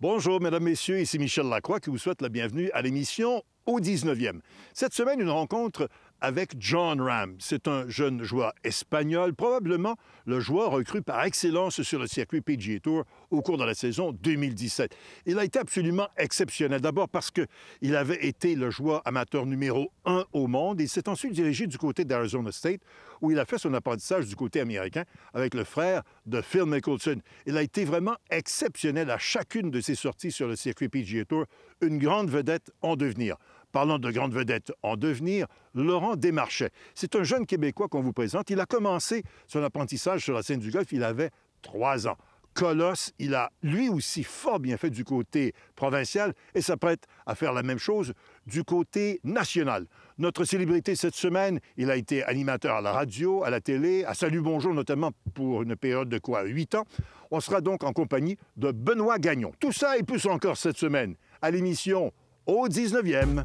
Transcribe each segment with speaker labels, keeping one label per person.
Speaker 1: Bonjour, mesdames, messieurs, ici Michel Lacroix qui vous souhaite la bienvenue à l'émission Au 19e. Cette semaine, une rencontre avec Jon Rahm. C'est un jeune joueur espagnol, probablement le joueur recru par excellence sur le circuit PGA Tour au cours de la saison 2017. Il a été absolument exceptionnel. D'abord parce qu'il avait été le joueur amateur numéro 1 au monde. Il s'est ensuite dirigé du côté d'Arizona State, où il a fait son apprentissage du côté américain avec le frère de Phil Mickelson. Il a été vraiment exceptionnel à chacune de ses sorties sur le circuit PGA Tour, une grande vedette en devenir. Parlant de grande vedette en devenir, Laurent Desmarchais. C'est un jeune Québécois qu'on vous présente. Il a commencé son apprentissage sur la scène du golf, il avait 3 ans. Colosse, il a lui aussi fort bien fait du côté provincial et s'apprête à faire la même chose du côté national. Notre célébrité cette semaine, il a été animateur à la radio, à la télé, à Salut Bonjour notamment pour une période de 8 ans. On sera donc en compagnie de Benoît Gagnon. Tout ça et plus encore cette semaine à l'émission Au 19e.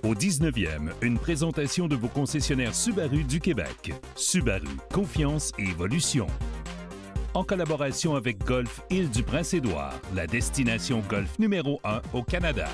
Speaker 2: Au 19e, une présentation de vos concessionnaires Subaru du Québec. Subaru, confiance et évolution. En collaboration avec Golf Île-du-Prince-Édouard, la destination golf numéro 1 au Canada.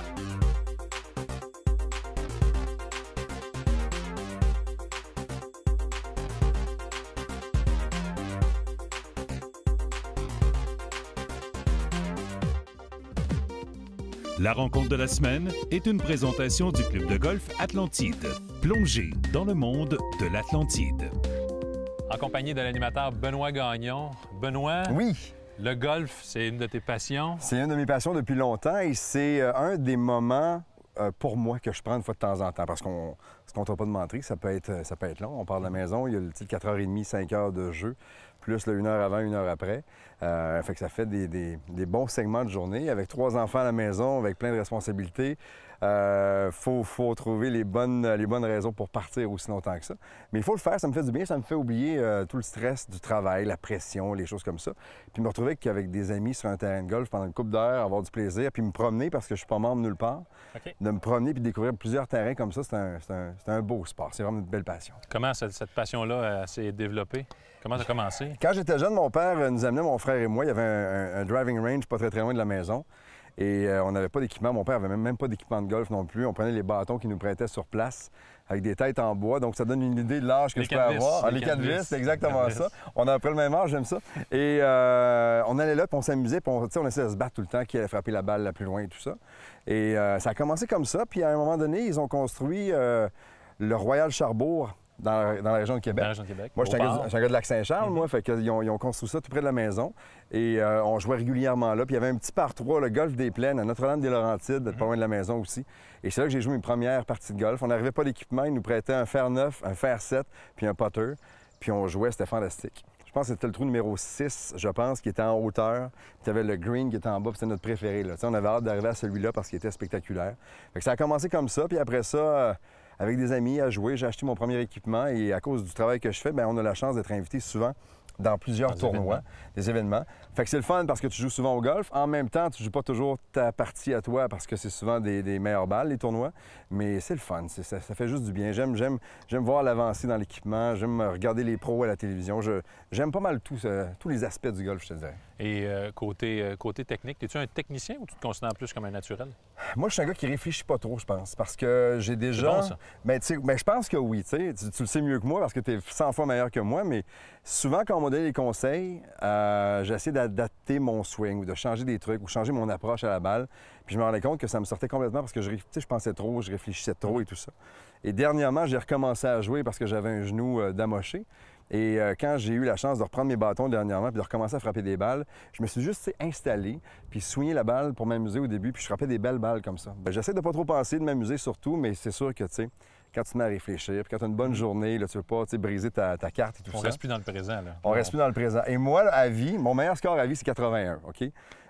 Speaker 2: La rencontre de la semaine est une présentation du club de golf Atlantide. Plongez dans le monde de l'Atlantide.
Speaker 3: En compagnie de l'animateur Benoît Gagnon. Benoît,
Speaker 4: oui.
Speaker 3: Le golf, c'est une de tes passions?
Speaker 4: C'est une de mes passions depuis longtemps et c'est un des moments pour moi que je prends une fois de temps en temps parce qu'on ne se comptera pas de mentir, ça peut être long. On part de la maison, il y a le titre 4h30, 5 heures de jeu, plus le 1 heure avant, 1 heure après. Fait que ça fait des bons segments de journée. Avec 3 enfants à la maison, avec plein de responsabilités, faut trouver les bonnes raisons pour partir aussi longtemps que ça. Mais il faut le faire, ça me fait du bien, ça me fait oublier tout le stress du travail, la pression, les choses comme ça. Puis me retrouver avec des amis sur un terrain de golf pendant une couple d'heures, avoir du plaisir, puis me promener parce que je suis pas membre nulle part.
Speaker 3: Okay.
Speaker 4: De me promener puis découvrir plusieurs terrains comme ça, c'est un beau sport. C'est vraiment une belle passion.
Speaker 3: Comment cette passion-là s'est développée? Comment ça a commencé?
Speaker 4: Quand j'étais jeune, mon père nous amenait, mon frère et moi, il y avait un driving range pas très loin de la maison. Et on n'avait pas d'équipement. Mon père avait même pas d'équipement de golf non plus. On prenait les bâtons qu'il nous prêtait sur place avec des têtes en bois. Donc, ça donne une idée de l'âge que je peux avoir. Les 4 vis, c'est exactement ça. On a après le même âge, j'aime ça. Et on allait là, puis on s'amusait, puis on essayait de se battre tout le temps, qui allait frapper la balle la plus loin et tout ça. Et ça a commencé comme ça. Puis à un moment donné, ils ont construit le Royal Charbourg dans la région de Québec.
Speaker 3: Dans la région de Québec.
Speaker 4: Moi, je suis un gars de Lac-Saint-Charles, moi. Fait qu'ils ont construit ça tout près de la maison. Et on jouait régulièrement là. Puis il y avait un petit par 3, le golf des Plaines, à Notre-Dame-des-Laurentides, pas loin de la maison aussi. Et c'est là que j'ai joué mes premières parties de golf. On n'arrivait pas d'équipement. Ils nous prêtaient un fer 9, un fer 7, puis un putter. Puis on jouait, c'était fantastique. Je pense que c'était le trou numéro 6, je pense, qui était en hauteur. Puis il y avait le green qui était en bas, puis c'était notre préféré. Là. On avait hâte d'arriver à celui-là parce qu'il était spectaculaire. Fait que ça a commencé comme ça. Puis après ça... avec des amis à jouer. J'ai acheté mon premier équipement et à cause du travail que je fais, bien, on a la chance d'être invité souvent dans plusieurs tournois, des événements. Fait que c'est le fun parce que tu joues souvent au golf. En même temps, tu joues pas toujours ta partie à toi parce que c'est souvent des meilleures balles, les tournois. Mais c'est le fun. Ça fait juste du bien. J'aime voir l'avancée dans l'équipement. J'aime regarder les pros à la télévision. J'aime pas mal tous les aspects du golf, je te dirais.
Speaker 3: Et côté technique, es-tu un technicien ou tu te considères plus comme un naturel?
Speaker 4: Moi, je suis un gars qui réfléchit pas trop, je pense, parce que j'ai déjà...
Speaker 3: C'est bon, ça.
Speaker 4: Ben, je pense que oui, tu le sais mieux que moi parce que tu es 100 fois meilleur que moi, mais souvent, quand on m'a donné des conseils, j'essaie d'adapter mon swing ou de changer des trucs ou changer mon approche à la balle. Puis je me rendais compte que ça me sortait complètement parce que je pensais trop, je réfléchissais trop et tout ça. Et dernièrement, j'ai recommencé à jouer parce que j'avais un genou d'amoché. Et quand j'ai eu la chance de reprendre mes bâtons dernièrement puis de recommencer à frapper des balles, je me suis juste installé puis soigné la balle pour m'amuser au début puis je frappais des belles balles comme ça. J'essaie de pas trop penser, de m'amuser surtout, mais c'est sûr que, tu sais, quand tu te mets à réfléchir puis quand tu as une bonne journée, là, tu veux pas briser ta carte et tout ça.
Speaker 3: On reste plus dans le présent, là.
Speaker 4: On reste plus dans le présent. Et moi, là, à vie, mon meilleur score à vie, c'est 81, OK?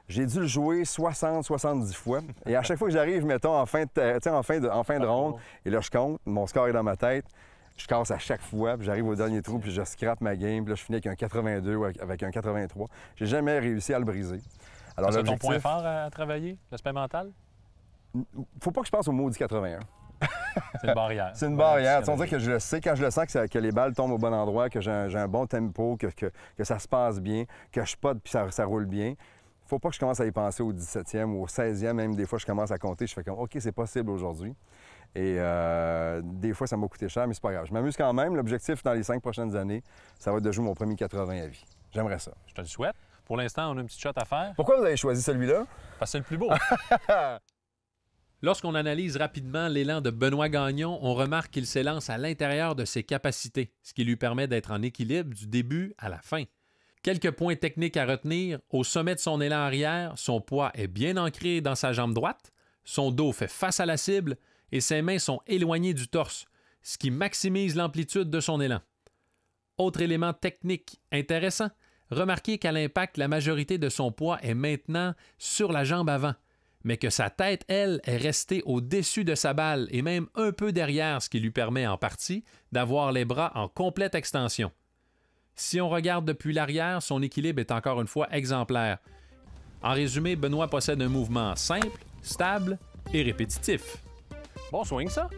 Speaker 4: J'ai dû le jouer 60-70 fois. Et à chaque fois que j'arrive, mettons, en fin de ronde, et là, je compte, mon score est dans ma tête. Je casse à chaque fois, puis j'arrive au dernier trou, puis je scrape ma game, puis là, je finis avec un 82 ou avec un 83. J'ai jamais réussi à le briser.
Speaker 3: Alors, c'est ton point fort à travailler, l'aspect mental?
Speaker 4: Faut pas que je pense au maudit 81.
Speaker 3: C'est une barrière.
Speaker 4: C'est une barrière. On dirait que je le sais, quand je le sens que les balles tombent au bon endroit, que j'ai un bon tempo, que ça se passe bien, que je pote puis ça roule bien. faut pas que je commence à y penser au 17e ou au 16e, même des fois, je commence à compter. Je fais comme, OK, c'est possible aujourd'hui. Et des fois, ça m'a coûté cher, mais c'est pas grave. Je m'amuse quand même. L'objectif dans les 5 prochaines années, ça va être de jouer mon premier 80 à vie. J'aimerais ça.
Speaker 3: Je te le souhaite. Pour l'instant, on a une petite shot à faire.
Speaker 4: Pourquoi vous avez choisi celui-là?
Speaker 3: Parce que c'est le plus beau.
Speaker 5: Lorsqu'on analyse rapidement l'élan de Benoît Gagnon, on remarque qu'il s'élance à l'intérieur de ses capacités, ce qui lui permet d'être en équilibre du début à la fin. Quelques points techniques à retenir. Au sommet de son élan arrière, son poids est bien ancré dans sa jambe droite, son dos fait face à la cible et ses mains sont éloignées du torse, ce qui maximise l'amplitude de son élan. Autre élément technique intéressant, remarquez qu'à l'impact, la majorité de son poids est maintenant sur la jambe avant, mais que sa tête, elle, est restée au-dessus de sa balle et même un peu derrière, ce qui lui permet en partie d'avoir les bras en complète extension. Si on regarde depuis l'arrière, son équilibre est encore une fois exemplaire. En résumé, Benoît possède un mouvement simple, stable et répétitif.
Speaker 3: Bon swing, ça.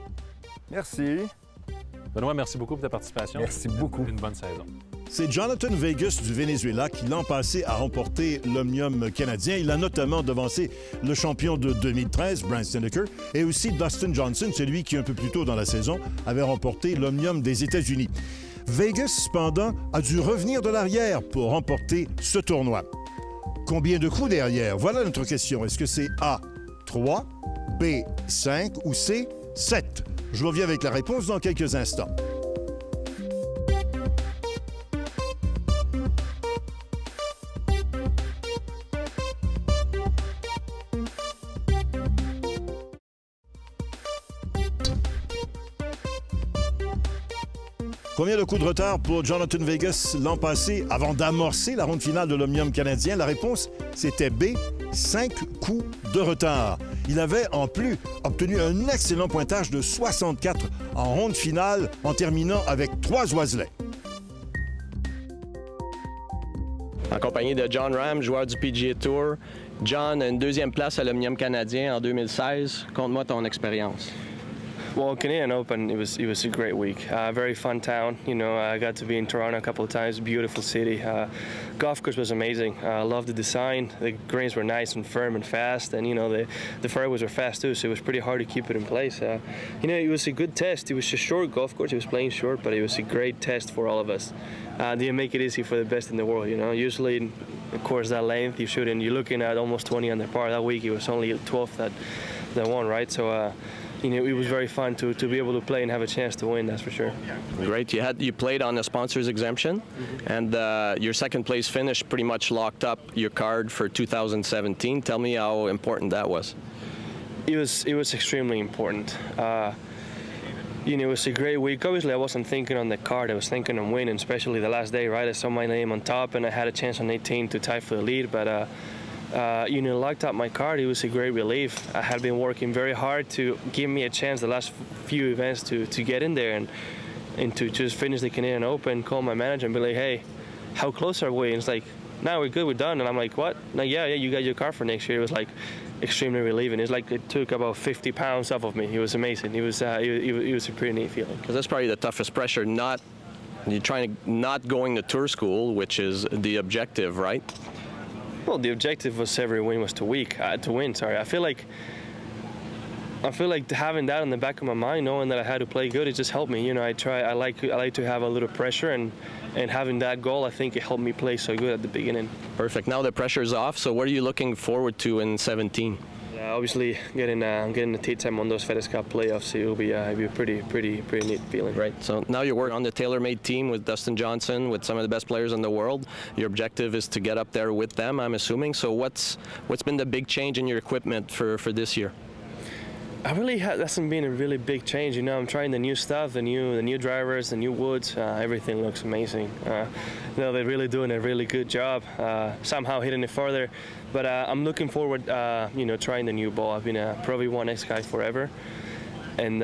Speaker 4: Merci.
Speaker 3: Benoît, merci beaucoup pour ta participation.
Speaker 4: Merci beaucoup.
Speaker 3: Une bonne saison.
Speaker 1: C'est Jonathan Vegas du Venezuela qui, l'an passé, a remporté l'Omnium canadien. Il a notamment devancé le champion de 2013, Brian Snedeker, et aussi Dustin Johnson, celui qui, un peu plus tôt dans la saison, avait remporté l'Omnium des États-Unis. Vegas, cependant, a dû revenir de l'arrière pour remporter ce tournoi. Combien de coups derrière? Voilà notre question. Est-ce que c'est A, 3, B, 5 ou C, 7? Je reviens avec la réponse dans quelques instants. Combien de coups de retard pour Jonathan Vegas l'an passé avant d'amorcer la ronde finale de l'Omnium canadien? La réponse, c'était B, 5 coups de retard. Il avait en plus obtenu un excellent pointage de 64 en ronde finale en terminant avec 3 oiselets.
Speaker 6: En compagnie de Jon Rahm, joueur du PGA Tour. John, une deuxième place à l'Omnium canadien en 2016. Conte-moi ton expérience.
Speaker 7: Well, Canadian Open, it was a great week. Very fun town. You know, I got to be in Toronto a couple of times. Beautiful city. Golf course was amazing. I loved the design. The greens were nice and firm and fast, and you know the fairways were fast too. So it was pretty hard to keep it in place. You know, it was a good test. It was a short golf course. It was playing short, but it was a great test for all of us. Didn't make it easy for the best in the world. You know, usually, of course, that length you're looking at almost 20 under par. That week it was only 12 that won, right? So. You know, it was very fun to be able to play and have a chance to win, that's for sure.
Speaker 6: Great. You played on a sponsor's exemption, and your second place finish pretty much locked up your card for 2017. Tell me how important that was.
Speaker 7: It was extremely important. You know, it was a great week. Obviously, I wasn't thinking on the card. I was thinking on winning, especially the last day, right? I saw my name on top, and I had a chance on 18 to tie for the lead, but you know, locked up my card. It was a great relief. I had been working very hard to give me a chance the last few events to get in there and to just finish the Canadian Open, call my manager and be like, hey, how close are we? And it's like, no, we're good, we're done. And I'm like, what? Like, yeah, you got your card for next year. It was like extremely relieving. It's like it took about 50 pounds off of me. It was amazing. It was a pretty neat feeling.
Speaker 6: Because that's probably the toughest pressure, you're trying to not going to tour school, which is the objective, right?
Speaker 7: Well, the objective was every win was to win. Sorry, I feel like having that in the back of my mind, knowing that I had to play good, it just helped me. You know, I like to have a little pressure, and having that goal, I think it helped me play so good at the beginning.
Speaker 6: Perfect. Now the pressure's off. So what are you looking forward to in 17?
Speaker 7: Obviously, getting the tee time on those FedEx Cup playoffs, it'll be a pretty neat feeling.
Speaker 6: Right. So now you're working on the TaylorMade team with Dustin Johnson, with some of the best players in the world. Your objective is to get up there with them, I'm assuming. So what's been the big change in your equipment for this year?
Speaker 7: Hasn't been a really big change. You know, I'm trying the new stuff, the new drivers, the new woods. Everything looks amazing. You know, they're really doing a really good job. Somehow hitting it farther, but I'm looking forward. You know, trying the new ball. I've been a Pro V1X guy forever, and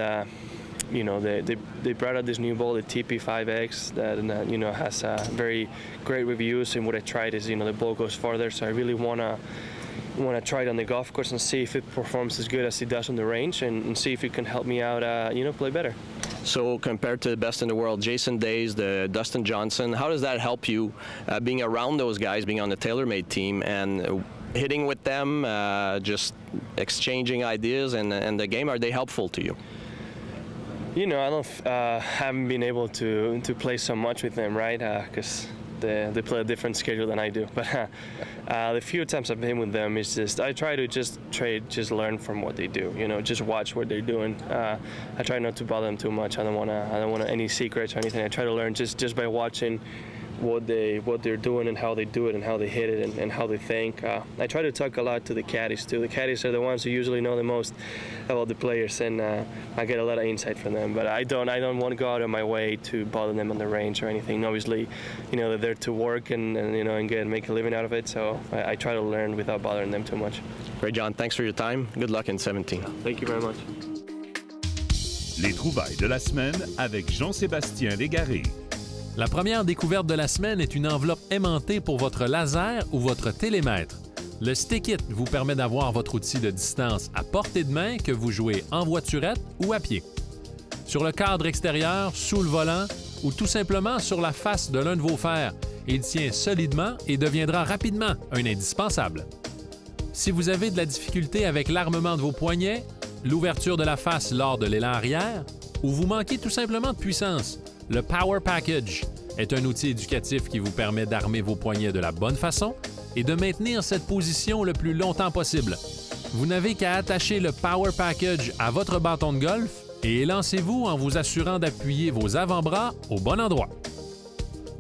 Speaker 7: you know, they brought out this new ball, the TP5X, that you know, has very great reviews. And what I tried is, you know, the ball goes farther. So I really want to try it on the golf course and see if it performs as good as it does on the range, and see if it can help me out, you know, play better.
Speaker 6: So compared to the best in the world, Jason Days, the Dustin Johnson, how does that help you being around those guys, being on the TaylorMade team, and hitting with them, just exchanging ideas and the game, are they helpful to you?
Speaker 7: You know, haven't been able to play so much with them, right? Because they play a different schedule than I do. But the few times I've been with them, it's just I try to just learn from what they do. You know, just watch what they're doing. I try not to bother them too much. I don't want any secrets or anything. I try to learn just by watching what they're doing and how they do it and how they hit it and how they think. I try to talk a lot to the caddies too. The caddies are the ones who usually know the most about the players, and I get a lot of insight from them. But I don't want to go out of my way to bother them on the range or anything. Obviously, you know, they're there to work and you know, and make a living out of it. So I try to learn without bothering them too much.
Speaker 6: Great, John. Thanks for your time. Good luck in 17.
Speaker 7: Thank you very much.
Speaker 2: Les trouvailles de la semaine avec Jean-Sébastien Légaré.
Speaker 5: La première découverte de la semaine est une enveloppe aimantée pour votre laser ou votre télémètre. Le Stick-It vous permet d'avoir votre outil de distance à portée de main que vous jouez en voiturette ou à pied. Sur le cadre extérieur, sous le volant ou tout simplement sur la face de l'un de vos fers, il tient solidement et deviendra rapidement un indispensable. Si vous avez de la difficulté avec l'armement de vos poignets, l'ouverture de la face lors de l'élan arrière ou vous manquez tout simplement de puissance, le Power Package est un outil éducatif qui vous permet d'armer vos poignets de la bonne façon et de maintenir cette position le plus longtemps possible. Vous n'avez qu'à attacher le Power Package à votre bâton de golf et lancez-vous en vous assurant d'appuyer vos avant-bras au bon endroit.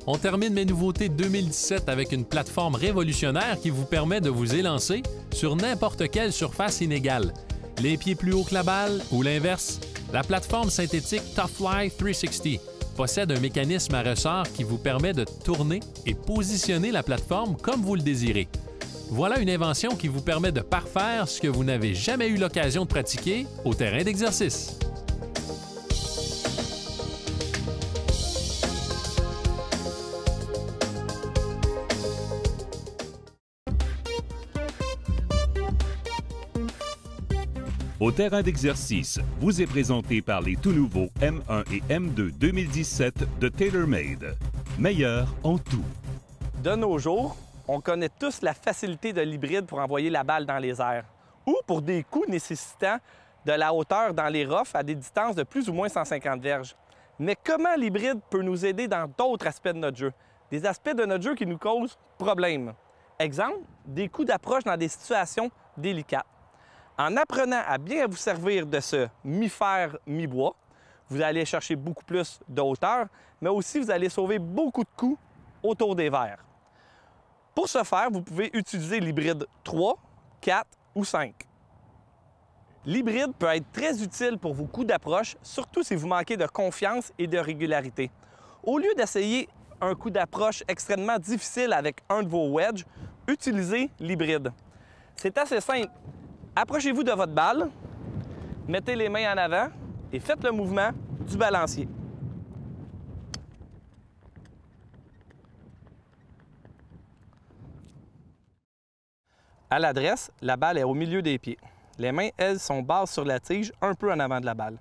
Speaker 5: On termine mes nouveautés 2017 avec une plateforme révolutionnaire qui vous permet de vous élancer sur n'importe quelle surface inégale. Les pieds plus hauts que la balle ou l'inverse, la plateforme synthétique ToughFly 360 possède un mécanisme à ressort qui vous permet de tourner et positionner la plateforme comme vous le désirez. Voilà une invention qui vous permet de parfaire ce que vous n'avez jamais eu l'occasion de pratiquer au terrain d'exercice.
Speaker 2: Au terrain d'exercice vous est présenté par les tout nouveaux M1 et M2 2017 de TaylorMade. Meilleur en tout.
Speaker 8: De nos jours, on connaît tous la facilité de l'hybride pour envoyer la balle dans les airs ou pour des coups nécessitant de la hauteur dans les roughs à des distances de plus ou moins 150 verges. Mais comment l'hybride peut nous aider dans d'autres aspects de notre jeu? Des aspects de notre jeu qui nous causent problème. Exemple, des coups d'approche dans des situations délicates. En apprenant à bien vous servir de ce mi-fer, mi-bois, vous allez chercher beaucoup plus de hauteur, mais aussi vous allez sauver beaucoup de coups autour des verres. Pour ce faire, vous pouvez utiliser l'hybride 3, 4 ou 5. L'hybride peut être très utile pour vos coups d'approche, surtout si vous manquez de confiance et de régularité. Au lieu d'essayer un coup d'approche extrêmement difficile avec un de vos wedges, utilisez l'hybride. C'est assez simple. Approchez-vous de votre balle, mettez les mains en avant et faites le mouvement du balancier. À l'adresse, la balle est au milieu des pieds. Les mains, elles, sont basses sur la tige, un peu en avant de la balle.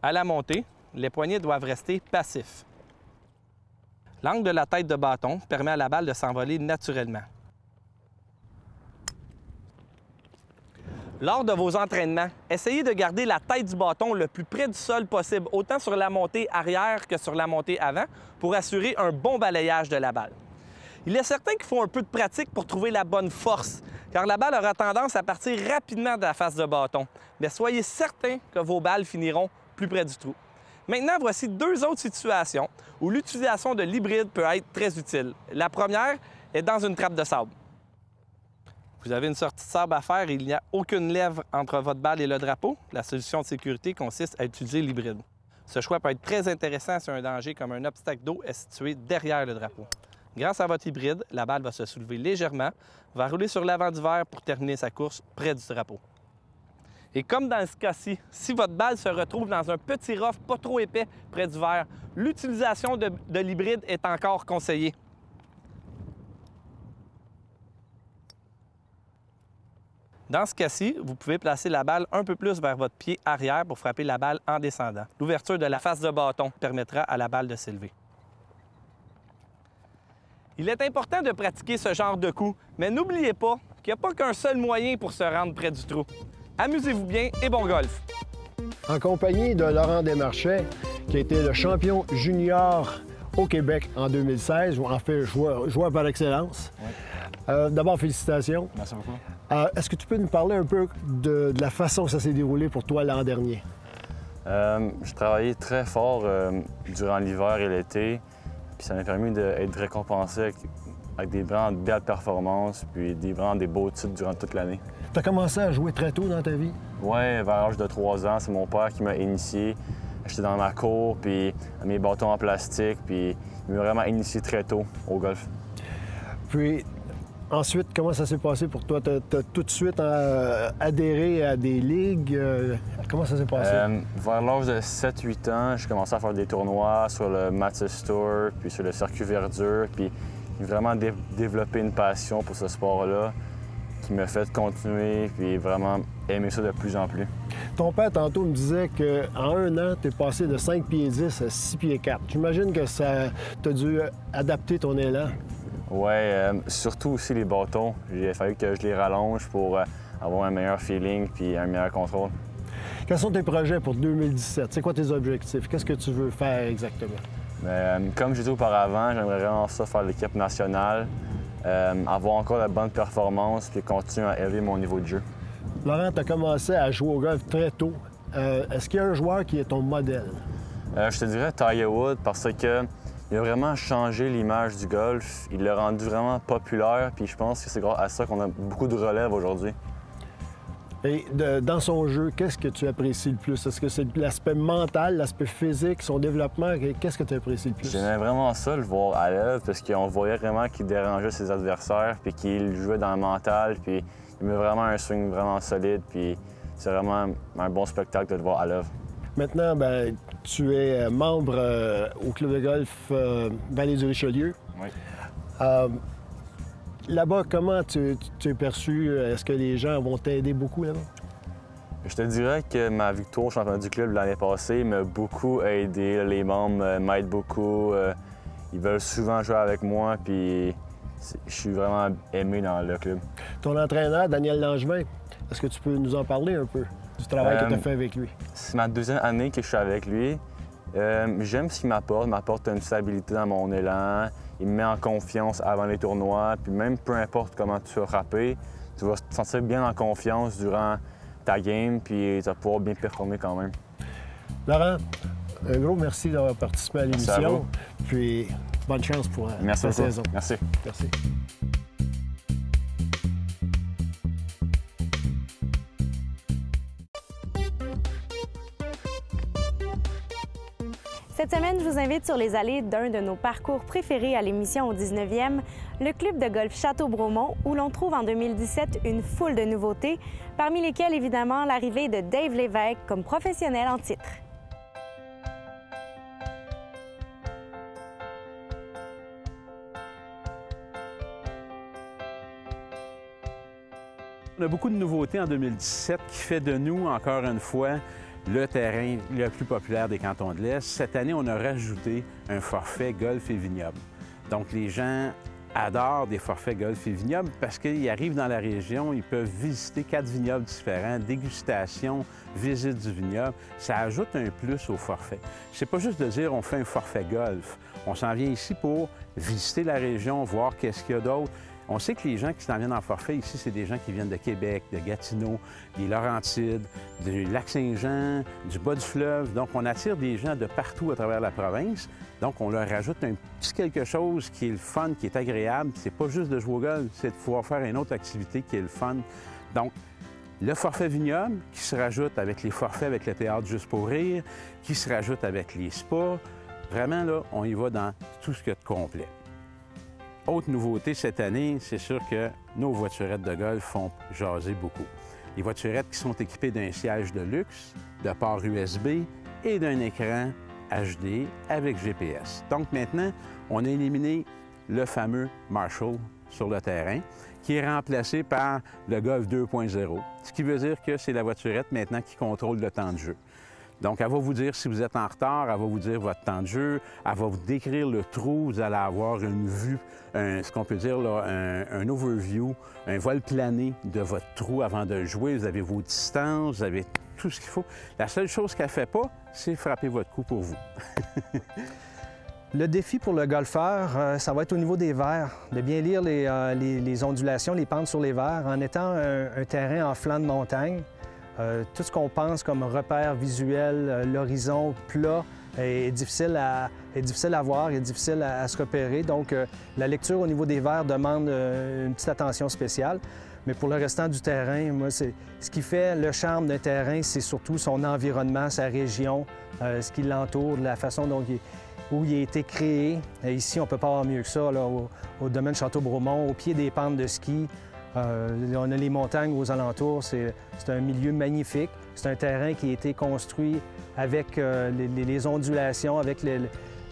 Speaker 8: À la montée, les poignets doivent rester passifs. L'angle de la tête de bâton permet à la balle de s'envoler naturellement. Lors de vos entraînements, essayez de garder la tête du bâton le plus près du sol possible, autant sur la montée arrière que sur la montée avant, pour assurer un bon balayage de la balle. Il est certain qu'il faut un peu de pratique pour trouver la bonne force, car la balle aura tendance à partir rapidement de la face de bâton. Mais soyez certain que vos balles finiront plus près du trou. Maintenant, voici deux autres situations où l'utilisation de l'hybride peut être très utile. La première est dans une trappe de sable. Vous avez une sortie de sable à faire et il n'y a aucune lèvre entre votre balle et le drapeau. La solution de sécurité consiste à utiliser l'hybride. Ce choix peut être très intéressant si un danger comme un obstacle d'eau est situé derrière le drapeau. Grâce à votre hybride, la balle va se soulever légèrement, va rouler sur l'avant du verre pour terminer sa course près du drapeau. Et comme dans ce cas-ci, si votre balle se retrouve dans un petit rough pas trop épais près du verre, l'utilisation de l'hybride est encore conseillée. Dans ce cas-ci, vous pouvez placer la balle un peu plus vers votre pied arrière pour frapper la balle en descendant. L'ouverture de la face de bâton permettra à la balle de s'élever. Il est important de pratiquer ce genre de coup, mais n'oubliez pas qu'il n'y a pas qu'un seul moyen pour se rendre près du trou. Amusez-vous bien et bon golf!
Speaker 9: En compagnie de Laurent Desmarchais, qui a été le champion junior au Québec en 2016, ou en fait joueur par excellence. Oui. D'abord, félicitations.
Speaker 10: Merci beaucoup.
Speaker 9: Est-ce que tu peux nous parler un peu de la façon que ça s'est déroulé pour toi l'an dernier?
Speaker 10: J'ai travaillé très fort durant l'hiver et l'été, puis ça m'a permis d'être récompensé avec des vraiment belles performances, puis vraiment des beaux titres durant toute l'année.
Speaker 9: Tu as commencé à jouer très tôt dans ta vie?
Speaker 10: Oui, vers l'âge de 3 ans, c'est mon père qui m'a initié. J'étais dans ma cour, puis mes bâtons en plastique, puis il m'a vraiment initié très tôt au golf.
Speaker 9: Puis ensuite, comment ça s'est passé pour toi? Tu as tout de suite adhéré à des ligues. Comment ça s'est passé?
Speaker 10: Vers l'âge de 7-8 ans, j'ai commencé à faire des tournois sur le Matches Tour, puis sur le circuit Verdure, puis j'ai vraiment développé une passion pour ce sport-là qui m'a fait continuer, puis vraiment aimer ça de plus en plus.
Speaker 9: Ton père, tantôt, me disait qu'en 1 an, tu es passé de 5 pieds 10 à 6 pieds 4. J'imagine que ça t'a dû adapter ton élan.
Speaker 10: Oui, surtout aussi les bâtons. Il a fallu que je les rallonge pour avoir un meilleur feeling puis un meilleur contrôle.
Speaker 9: Quels sont tes projets pour 2017? C'est quoi tes objectifs? Qu'est-ce que tu veux faire exactement?
Speaker 10: Comme j'ai dit auparavant, j'aimerais vraiment ça faire l'équipe nationale, avoir encore de bonnes performances puis continuer à élever mon niveau de jeu.
Speaker 9: Laurent, tu as commencé à jouer au golf très tôt. Est-ce qu'il y a un joueur qui est ton modèle?
Speaker 10: Je te dirais Tiger Woods parce que il a vraiment changé l'image du golf. Il l'a rendu vraiment populaire, puis je pense que c'est grâce à ça qu'on a beaucoup de relève aujourd'hui.
Speaker 9: Et dans son jeu, qu'est-ce que tu apprécies le plus? Est-ce que c'est l'aspect mental, l'aspect physique, son développement? Qu'est-ce que tu apprécies le plus?
Speaker 10: J'aimais vraiment ça, le voir à l'œuvre, parce qu'on voyait vraiment qu'il dérangeait ses adversaires, puis qu'il jouait dans le mental, puis il met vraiment un swing vraiment solide, puis c'est vraiment un bon spectacle de le voir à l'œuvre.
Speaker 9: Maintenant, tu es membre au club de golf Vallée du Richelieu.
Speaker 10: Oui.
Speaker 9: Là-bas, comment tu es perçu? Est-ce que les gens vont t'aider beaucoup là-bas?
Speaker 10: Je te dirais que ma victoire au championnat du club l'année passée m'a beaucoup aidé. Les membres m'aident beaucoup. Ils veulent souvent jouer avec moi, puis je suis vraiment aimé dans le club.
Speaker 9: Ton entraîneur, Daniel Langevin, est-ce que tu peux nous en parler un peu du travail que tu as fait avec lui?
Speaker 10: C'est ma 2e année que je suis avec lui. J'aime ce qu'il m'apporte. Il m'apporte une stabilité dans mon élan. Il me met en confiance avant les tournois. Puis même peu importe comment tu vas frapper, tu vas te sentir bien en confiance durant ta game, puis tu vas pouvoir bien performer quand même.
Speaker 9: Laurent, un gros merci d'avoir participé à l'émission. Puis bonne chance pour la saison.
Speaker 10: Merci.
Speaker 9: Merci.
Speaker 11: Cette semaine, je vous invite sur les allées d'un de nos parcours préférés à l'émission au 19e, le club de golf Château-Bromont, où l'on trouve en 2017 une foule de nouveautés, parmi lesquelles évidemment l'arrivée de Dave Lévesque comme professionnel en titre.
Speaker 12: On a beaucoup de nouveautés en 2017 qui fait de nous, encore une fois, le terrain le plus populaire des cantons de l'Est. Cette année, on a rajouté un forfait golf et vignoble. Donc, les gens adorent des forfaits golf et vignoble parce qu'ils arrivent dans la région, ils peuvent visiter 4 vignobles différents, dégustation, visite du vignoble. Ça ajoute un plus au forfait. C'est pas juste de dire on fait un forfait golf. On s'en vient ici pour visiter la région, voir qu'est-ce qu'il y a d'autre. On sait que les gens qui s'en viennent en forfait ici, c'est des gens qui viennent de Québec, de Gatineau, des Laurentides, du Lac-Saint-Jean, du bas du fleuve. Donc, on attire des gens de partout à travers la province. Donc, on leur rajoute un petit quelque chose qui est le fun, qui est agréable. C'est pas juste de jouer au golf, c'est de pouvoir faire une autre activité qui est le fun. Donc, le forfait vignoble qui se rajoute avec les forfaits avec le théâtre Juste pour rire, qui se rajoute avec les spas. Vraiment, là, on y va dans tout ce qu'il y a de complet. Autre nouveauté cette année, c'est sûr que nos voiturettes de golf font jaser beaucoup. Les voiturettes qui sont équipées d'un siège de luxe, de port USB et d'un écran HD avec GPS. Donc maintenant, on a éliminé le fameux Marshall sur le terrain, qui est remplacé par le Golf 2.0, ce qui veut dire que c'est la voiturette maintenant qui contrôle le temps de jeu. Donc, elle va vous dire si vous êtes en retard, elle va vous dire votre temps de jeu, elle va vous décrire le trou, vous allez avoir une vue, ce qu'on peut dire là, un overview, un vol plané de votre trou avant de jouer. Vous avez vos distances, vous avez tout ce qu'il faut. La seule chose qu'elle ne fait pas, c'est frapper votre coup pour vous.
Speaker 13: Le défi pour le golfeur, ça va être au niveau des verres, de bien lire les ondulations, les pentes sur les verres. En étant un terrain en flanc de montagne, tout ce qu'on pense comme repère visuel, l'horizon plat, est difficile à voir, est difficile à se repérer. Donc, la lecture au niveau des verres demande une petite attention spéciale. Mais pour le restant du terrain, moi, ce qui fait le charme d'un terrain, c'est surtout son environnement, sa région, ce qui l'entoure, la façon dont où il a été créé. Ici, on ne peut pas avoir mieux que ça, là, au domaine Château-Bromont, au pied des pentes de ski. On a les montagnes aux alentours. C'est un milieu magnifique. C'est un terrain qui a été construit avec les ondulations, avec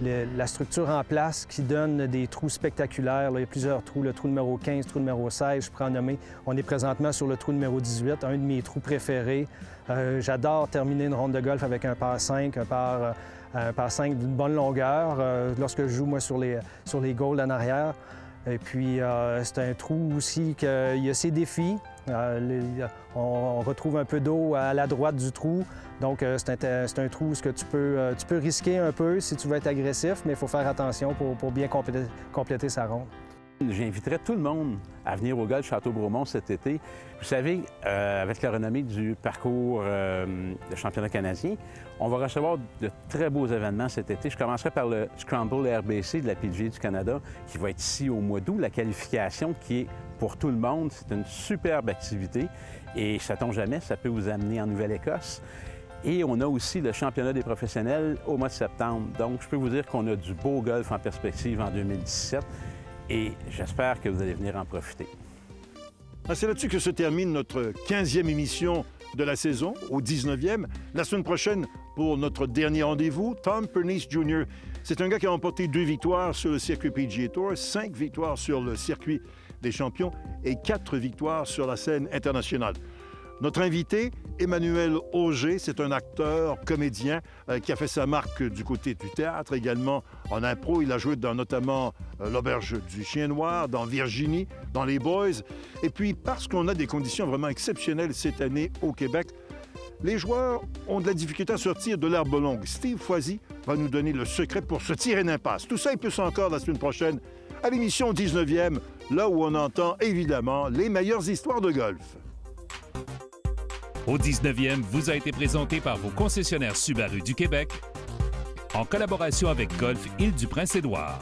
Speaker 13: la structure en place qui donne des trous spectaculaires. Là, il y a plusieurs trous, le trou numéro 15, le trou numéro 16, je pourrais en nommer. On est présentement sur le trou numéro 18, un de mes trous préférés. J'adore terminer une ronde de golf avec un par 5, un par 5 d'une bonne longueur, lorsque je joue, moi, sur les golds en arrière. Et puis, c'est un trou aussi qu'il y a ses défis. On retrouve un peu d'eau à la droite du trou. Donc, c'est un trou où tu peux risquer un peu si tu veux être agressif, mais il faut faire attention pour bien compléter sa ronde.
Speaker 12: J'inviterais tout le monde à venir au golf Château-Bromont cet été. Vous savez, avec la renommée du parcours de championnat canadien, on va recevoir de très beaux événements cet été. Je commencerai par le Scramble RBC de la PGA du Canada qui va être ici au mois d'août. La qualification qui est pour tout le monde, c'est une superbe activité et sait-on jamais, ça peut vous amener en Nouvelle-Écosse. Et on a aussi le championnat des professionnels au mois de septembre. Donc, je peux vous dire qu'on a du beau golf en perspective en 2017 et j'espère que vous allez venir en profiter.
Speaker 1: C'est là-dessus que se termine notre 15e émission de la saison, au 19e. La semaine prochaine, pour notre dernier rendez-vous, Tom Pernice Jr. C'est un gars qui a remporté 2 victoires sur le circuit PGA Tour, 5 victoires sur le circuit des champions et 4 victoires sur la scène internationale. Notre invité, Emmanuel Auger, c'est un acteur, comédien qui a fait sa marque du côté du théâtre, également en impro. Il a joué dans notamment L'Auberge du Chien Noir, dans Virginie, dans Les Boys. Et puis, parce qu'on a des conditions vraiment exceptionnelles cette année au Québec, les joueurs ont de la difficulté à sortir de l'herbe longue. Steve Foisy va nous donner le secret pour se tirer d'impasse. Tout ça et plus encore la semaine prochaine à l'émission 19e, là où on entend évidemment les meilleures histoires de golf.
Speaker 2: Au 19e vous a été présenté par vos concessionnaires Subaru du Québec en collaboration avec Golf Île-du-Prince-Édouard.